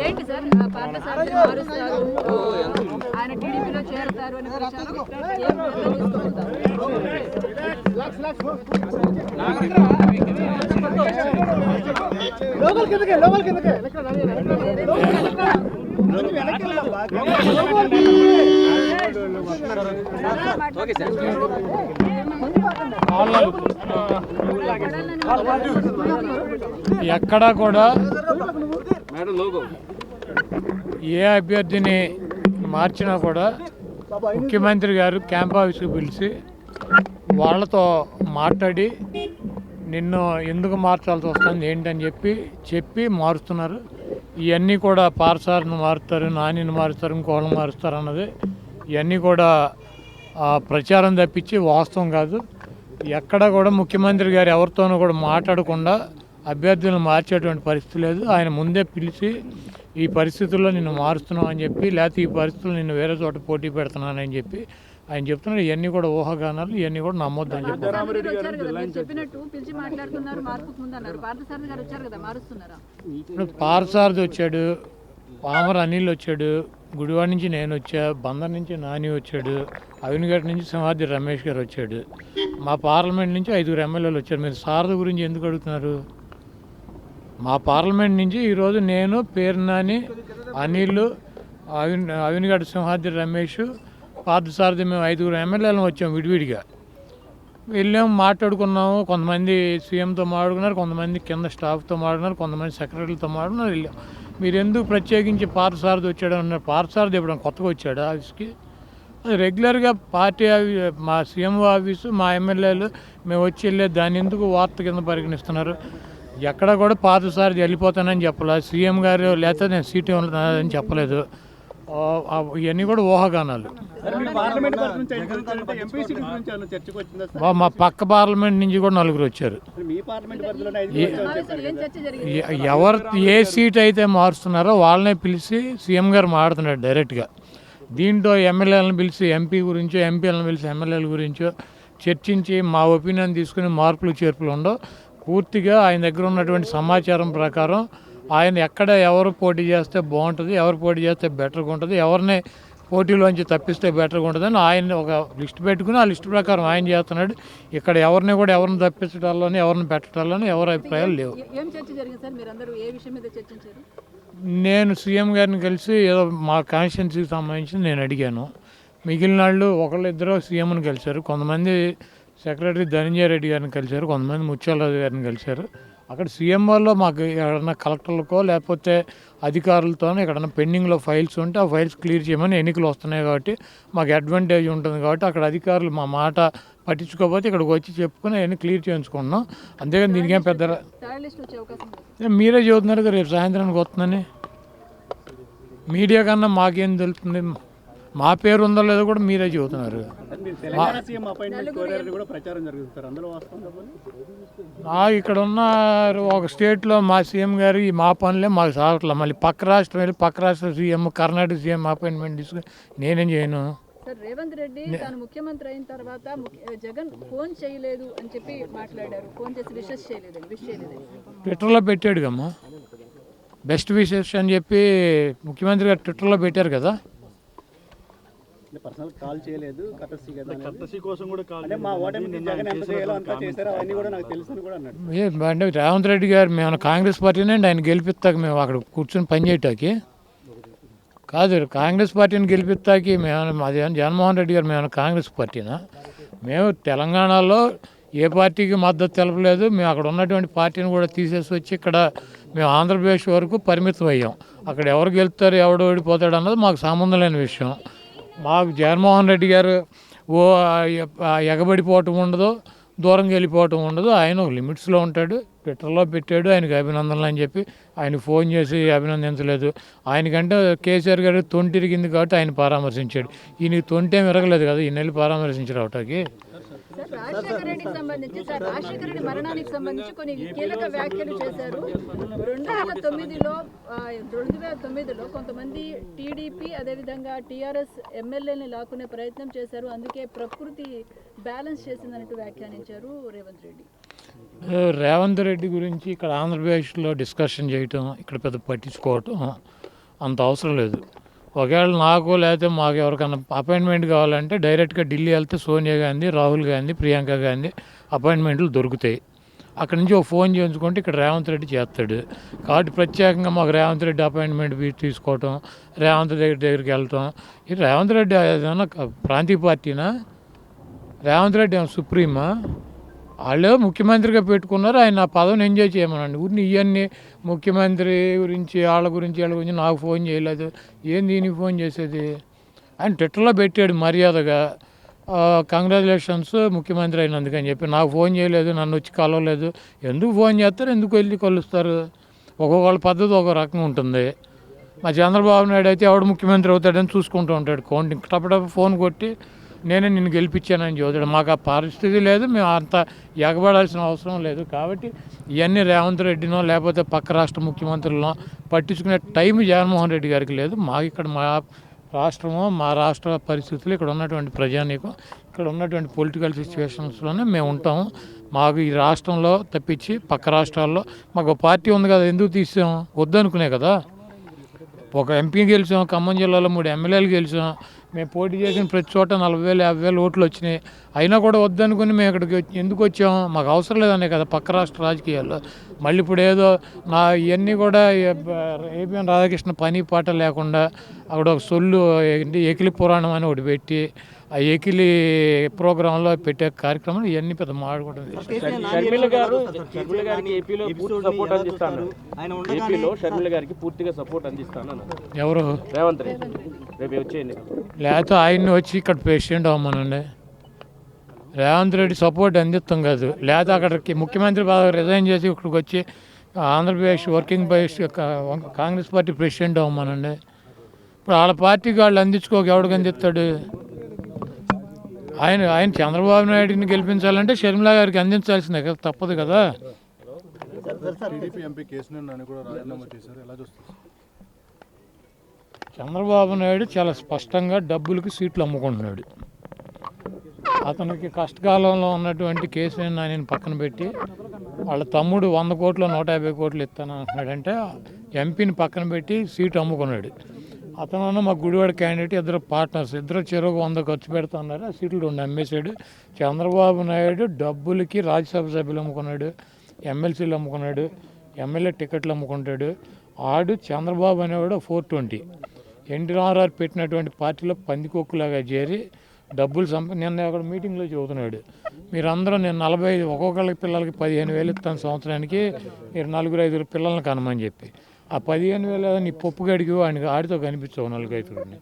ఏంటి సార్ పార్థసారథి మారుస్తారు, ఆయన టీడీపీలో చేరతారు అని ఎక్కడా కూడా ఏ అభ్యర్థిని మార్చినా కూడా ముఖ్యమంత్రి గారు క్యాంప్ ఆఫీస్కి పిలిచి వాళ్ళతో మాట్లాడి నిన్ను ఎందుకు మార్చాల్సి వస్తుంది ఏంటని చెప్పి మారుస్తున్నారు. ఇవన్నీ కూడా పార్సార్ని మారుస్తారు, నానిని మారుస్తారు, ఇంకోళ్ళని మారుస్తారు అన్నది ఇవన్నీ కూడా ప్రచారం తప్పించి వాస్తవం కాదు. ఎక్కడ కూడా ముఖ్యమంత్రి గారు ఎవరితోనూ కూడా మాట్లాడకుండా అభ్యర్థులను మార్చేటువంటి పరిస్థితి లేదు. ఆయన ముందే పిలిచి ఈ పరిస్థితుల్లో నిన్ను మారుస్తున్నావు అని చెప్పి, లేకపోతే ఈ పరిస్థితుల్లో నిన్ను వేరే చోట పోటీ పెడుతున్నానని చెప్పి ఆయన చెప్తున్నారు. ఇవన్నీ కూడా ఊహాగానాలు, ఇవన్నీ కూడా నమ్మొద్దు అని చెప్పి ఇప్పుడు పార్థసారథి వచ్చాడు, పామర అనిల్ వచ్చాడు, గుడివాడ నుంచి నేను వచ్చా, బందర్ నుంచి నాని వచ్చాడు, అవినిగడ్డ నుంచి సింహాద్రి రమేష్ గారు వచ్చాడు, మా పార్లమెంట్ నుంచి 5 ఎమ్మెల్యేలు వచ్చారు. మీరు సారథి గురించి ఎందుకు అడుగుతున్నారు? మా పార్లమెంట్ నుంచి ఈరోజు నేను, పేర్నాని, అనిల్, అవినిగడ్డ సింహాద్రి రమేష్, పార్థసారథి మేము 5 ఎమ్మెల్యేలు వచ్చాము. విడివిడిగా వెళ్ళాము, మాట్లాడుకున్నాము. కొంతమంది సీఎంతో మాట్లాడుకున్నారు, కొంతమంది కింద స్టాఫ్తో మాట్లాడుకున్నారు, కొంతమంది సెక్రటరీలతో మాట్లాడుకున్నారు. వెళ్ళాం. మీరు ఎందుకు ప్రత్యేకించి పార్థసారథి వచ్చాడు అన్నారు? పార్థసారథి ఎప్పుడైనా కొత్తగా వచ్చాడు ఆఫీస్కి? అది రెగ్యులర్గా పార్టీ మా సీఎం ఆఫీసు, మా ఎమ్మెల్యేలు మేము వచ్చి వెళ్ళే దాన్ని ఎందుకు వార్త కింద పరిగణిస్తున్నారు? ఎక్కడ కూడా పార్థసారథి వెళ్ళిపోతానని చెప్పలేదు, సీఎం గారు లేకపోతే నేను సీటు ఇవ్వలేదని చెప్పలేదు. ఇవన్నీ కూడా ఊహాగానాలు. మా పక్క పార్లమెంట్ నుంచి కూడా 4 వచ్చారు. ఎవరు ఏ సీట్ అయితే మారుస్తున్నారో వాళ్ళనే పిలిచి సీఎం గారు మాట్లాడుతున్నాడు డైరెక్ట్గా. దీంట్లో ఎమ్మెల్యేలను పిలిచి ఎంపీ గురించో, ఎంపీలను పిలిచి ఎమ్మెల్యేల గురించో చర్చించి మా ఒపీనియన్ తీసుకుని మార్పులు చేర్పులు ఉండవు. పూర్తిగా ఆయన దగ్గర ఉన్నటువంటి సమాచారం ప్రకారం ఆయన ఎక్కడ ఎవరు పోటీ చేస్తే బాగుంటుంది, ఎవరు పోటీ చేస్తే బెటర్గా ఉంటుంది, ఎవరిని పోటీలోంచి తప్పిస్తే బెటర్గా ఉంటుందని ఆయన ఒక లిస్ట్ పెట్టుకుని ఆ లిస్ట్ ప్రకారం ఆయన చేస్తున్నాడు. ఇక్కడ ఎవరిని తప్పించడాల్లోనే, ఎవరిని పెట్టడాల్లోనే ఎవరి అభిప్రాయాలు లేవు. నేను సీఎం గారిని కలిసి ఏదో మా కాన్స్టిట్యున్సీకి సంబంధించి నేను అడిగాను. మిగిలిన వాళ్ళు ఒకళ్ళిద్దరూ సీఎంని కలిశారు, కొంతమంది సెక్రటరీ ధనంజయ రెడ్డి గారిని కలిశారు, కొంతమంది ముత్యాలరాజు గారిని కలిశారు. అక్కడ సీఎం వాళ్ళు మాకు ఎక్కడన్నా కలెక్టర్లకో లేకపోతే అధికారులతోనో ఎక్కడన్నా పెండింగ్లో ఫైల్స్ ఉంటే ఆ ఫైల్స్ క్లియర్ చేయమని, ఎన్నికలు వస్తున్నాయి కాబట్టి మాకు అడ్వాంటేజ్ ఉంటుంది కాబట్టి అక్కడ అధికారులు మా మాట పట్టించుకోకపోతే ఇక్కడికి వచ్చి చెప్పుకొని అవన్నీ క్లియర్ చేయించుకున్నాం. అంతేగాని దీనికేం పెద్ద మీరే చెబుతున్నారు కదా రేపు సాయంత్రానికి వస్తుందని. మీడియా కన్నా మాకేం తెలుస్తుంది? మా పేరు ఉందో లేదో కూడా మీరే చెబుతున్నారు. ఇక్కడ ఉన్న ఒక స్టేట్లో మా సీఎం గారు ఈ మా పనులే మాకు సాగట్లే. మళ్ళీ పక్క రాష్ట్రం వెళ్ళి పక్క రాష్ట్ర సీఎం, కర్ణాటక సీఎం అపాయింట్మెంట్ తీసుకుని నేనేం చేయను. రేవంత్ రెడ్డి తాను ముఖ్యమంత్రి అయిన తర్వాత జగన్ ఫోన్ చేయలేదు అని చెప్పి మాట్లాడారు. ఫోన్ చేసి విషెస్ చేయలేదు. ట్విట్టర్లో పెట్టాడు కమ్మా, బెస్ట్ విషెస్ అని చెప్పి ముఖ్యమంత్రి గారు ట్విట్టర్లో పెట్టారు కదా. పర్సనల్ కాల్ చేయలేదు, కర్టసీ కోసం కూడా కాల్ అంటే మా ఓటమి జగన్ ఎంత చేయాలో అంతా చేశారు, అవన్నీ కూడా నాకు తెలుసు కూడా అన్నాడు. అంటే రేవంత్ రెడ్డి గారు మేము కాంగ్రెస్ పార్టీనే ఆయన గెలిపిస్తాక మేము అక్కడ కూర్చొని పనిచేయటానికి కాదు, కాంగ్రెస్ పార్టీని గెలిపిస్తాకి మేము అది జగన్మోహన్ రెడ్డి గారు మేము కాంగ్రెస్ పార్టీనా? మేము తెలంగాణలో ఏ పార్టీకి మద్దతు తెలపలేదు. మేము అక్కడ ఉన్నటువంటి పార్టీని కూడా తీసేసి వచ్చి ఇక్కడ మేము ఆంధ్రప్రదేశ్ వరకు పరిమితం అయ్యాం. అక్కడ ఎవరు గెలుస్తారు, ఎవడు ఓడిపోతాడు అన్నది మాకు సంబంధం లేని విషయం. మాకు జగన్మోహన్ రెడ్డి గారు ఎగబడిపోవటం ఉండదు, దూరంగా వెళ్ళిపోవటం ఉండదు. ఆయన ఒక లిమిట్స్లో ఉంటాడు. ట్విట్టర్లో పెట్టాడు ఆయనకు అభినందనలు అని చెప్పి, ఆయన ఫోన్ చేసి అభినందించలేదు. ఆయనకంటే కేసీఆర్ గారు తొంటిరిగింది కాబట్టి ఆయన పరామర్శించాడు. ఈయనకి తొంటేం విరగలేదు కదా, ఈయన వెళ్ళి పరామర్శించారు అవటానికి. రాజశేఖర రెడ్డికి సంబంధించి రాజశేఖర రెడ్డి మరణానికి సంబంధించి కొన్ని కీలక వ్యాఖ్యలు చేశారు. 2009లో కొంతమంది టీడీపీ అదేవిధంగా టీఆర్ఎస్ ఎమ్మెల్యేని లాక్కునే ప్రయత్నం చేశారు, అందుకే ప్రకృతి బ్యాలెన్స్ చేసిందన్నట్టు వ్యాఖ్యానించారు రేవంత్ రెడ్డి. రేవంత్ రెడ్డి గురించి ఇక్కడ ఆంధ్రప్రదేశ్లో డిస్కషన్ చేయటం, ఇక్కడ పెద్ద పట్టించుకోవటం అంత అవసరం లేదు. ఒకవేళ నాకు లేకపోతే మాకు ఎవరికైనా అపాయింట్మెంట్ కావాలంటే డైరెక్ట్గా ఢిల్లీ వెళ్తే సోనియా గాంధీ, రాహుల్ గాంధీ, ప్రియాంక గాంధీ అపాయింట్మెంట్లు దొరుకుతాయి. అక్కడి నుంచి ఒక ఫోన్ చేయించుకుంటే ఇక్కడ రేవంత్ రెడ్డి చేస్తాడు. కాబట్టి ప్రత్యేకంగా మాకు రేవంత్ రెడ్డి అపాయింట్మెంట్ తీసుకోవటం, రేవంత్ రెడ్డి దగ్గరికి వెళ్ళటం, ఇది రేవంత్ రెడ్డి ఏదైనా ప్రాంతీయ పార్టీనా? రేవంత్ రెడ్డి ఏమైనా సుప్రీమా? వాళ్ళే ముఖ్యమంత్రిగా పెట్టుకున్నారు, ఆయన ఆ పదవిని ఎంజాయ్ చేయమనండి. ఊరిని ఇవన్నీ ముఖ్యమంత్రి గురించి వాళ్ళ గురించి నాకు ఫోన్ చేయలేదు, ఏంది దీనికి ఫోన్ చేసేది? ఆయన ట్విట్టర్లో పెట్టాడు మర్యాదగా, కంగ్రాచులేషన్స్ ముఖ్యమంత్రి అయినందుకు అని చెప్పి. నాకు ఫోన్ చేయలేదు, నన్ను వచ్చి కలవలేదు. ఎందుకు ఫోన్ చేస్తారు, ఎందుకు వెళ్ళి కలుస్తారు? ఒక్కొక్కళ్ళ పద్ధతి ఒక రకంగా ఉంటుంది. మా చంద్రబాబు నాయుడు అయితే ఎవడు ముఖ్యమంత్రి అవుతాడని చూసుకుంటూ ఉంటాడు. కౌంటింగ్ టపటప్ప ఫోన్ కొట్టి నేనే నిన్ను గెలిపించానని చదువుతాడు. మాకు ఆ పరిస్థితి లేదు, మేము అంత ఎగబడాల్సిన అవసరం లేదు. కాబట్టి ఇవన్నీ రేవంత్ రెడ్డినో లేకపోతే పక్క రాష్ట్ర ముఖ్యమంత్రులనో పట్టించుకునే టైం జగన్మోహన్ రెడ్డి గారికి లేదు. మాకు ఇక్కడ మా రాష్ట్రము, మా రాష్ట్ర పరిస్థితులు, ఇక్కడ ఉన్నటువంటి ప్రజానీకం, ఇక్కడ ఉన్నటువంటి పొలిటికల్ సిచ్యువేషన్స్లోనే మేము ఉంటాము. మాకు ఈ రాష్ట్రంలో తప్పించి పక్క రాష్ట్రాల్లో మాకు పార్టీ ఉంది కదా, ఎందుకు తీసాం? వద్దనుకునే కదా. ఒక ఎంపీ గెలిచాం, ఖమ్మం జిల్లాలో 3 ఎమ్మెల్యేలు గెలిచాం. మేము పోటీ చేసిన ప్రతి చోట 40,000, 50,000 ఓట్లు వచ్చినాయి. అయినా కూడా వద్దనుకుని మేము ఇక్కడికి ఎందుకు వచ్చాము? మాకు అవసరం లేదనే కదా పక్క రాష్ట్ర రాజకీయాల్లో. మళ్ళీ ఇప్పుడు ఏదో ఇవన్నీ కూడా ఏపీఎన్ రాధాకృష్ణ పని పాట లేకుండా అక్కడ ఒక సొల్లు ఎకిలి పురాణం అని ఒకటి పెట్టి ఆ ఎకిలి ప్రోగ్రాంలో పెట్టే కార్యక్రమం ఇవన్నీ పెద్ద మాట్లాడుకోవడం. షర్మిల గారికి ఏపీలో పూర్తి సపోర్ట్ అందిస్తాను. ఏపీలో షర్మిల గారికి పూర్తిగా సపోర్ట్ అందిస్తాను. ఎవరు? రేవంత్ రెడ్డి రేపు వచ్చేయండి. లేకపోతే ఆయన్ని వచ్చి ఇక్కడ ప్రెసిడెంట్ అవ్వమనండి. రేవంత్ రెడ్డి సపోర్ట్ అందిస్తాం కాదు. లేదా అక్కడికి ముఖ్యమంత్రి పదవి రిజైన్ చేసి ఇక్కడికి వచ్చి Andhra Pradesh working press Congress party president అవ్వమనండి. ఇప్పుడు వాళ్ళ పార్టీకి వాళ్ళు అందించుకోక ఎవడికి అందిస్తాడు? ఆయన చంద్రబాబు నాయుడిని గెలిపించాలంటే షర్మిల గారికి అందించాల్సిందే కదా, తప్పదు కదా. చంద్రబాబు నాయుడు చాలా స్పష్టంగా డబ్బులకి సీట్లు అమ్ముకుంటున్నాడు. అతనికి కష్టకాలంలో ఉన్నటువంటి కేసీఆర్ నాని పక్కన పెట్టి వాళ్ళ తమ్ముడు 100 కోట్లు 150 కోట్లు ఇస్తాను అంటున్నాడంటే ఎంపీని పక్కన పెట్టి సీటు అమ్ముకున్నాడు. అతను మా గుడివాడ క్యాండిడేట్, ఇద్దరు పార్ట్నర్స్, ఇద్దరు చెరువు 100 ఖర్చు పెడుతున్నారు. ఆ సీట్లు 2 అమ్మేశాడు. చంద్రబాబు నాయుడు డబ్బులకి రాజ్యసభ సభ్యులు అమ్ముకున్నాడు, ఎమ్మెల్సీలు అమ్ముకున్నాడు, ఎమ్మెల్యే టికెట్లు అమ్ముకుంటాడు. ఆడు చంద్రబాబు అనేవాడు 420 ఎన్టీఆర్ఆర్ పెట్టినటువంటి పార్టీలో పందికొక్కులాగా చేరి డబ్బులు నిన్న అక్కడ మీటింగ్లో చెబుతున్నాడు, మీరందరూ నేను 45 ఒక్కొక్కళ్ళకి పిల్లలకి 15,000 ఇస్తాను సంవత్సరానికి, మీరు 4-5 పిల్లల్ని కనమని చెప్పి. ఆ 15,000 నీ పప్పు గడికి ఆడితో కనిపించవు 4-5.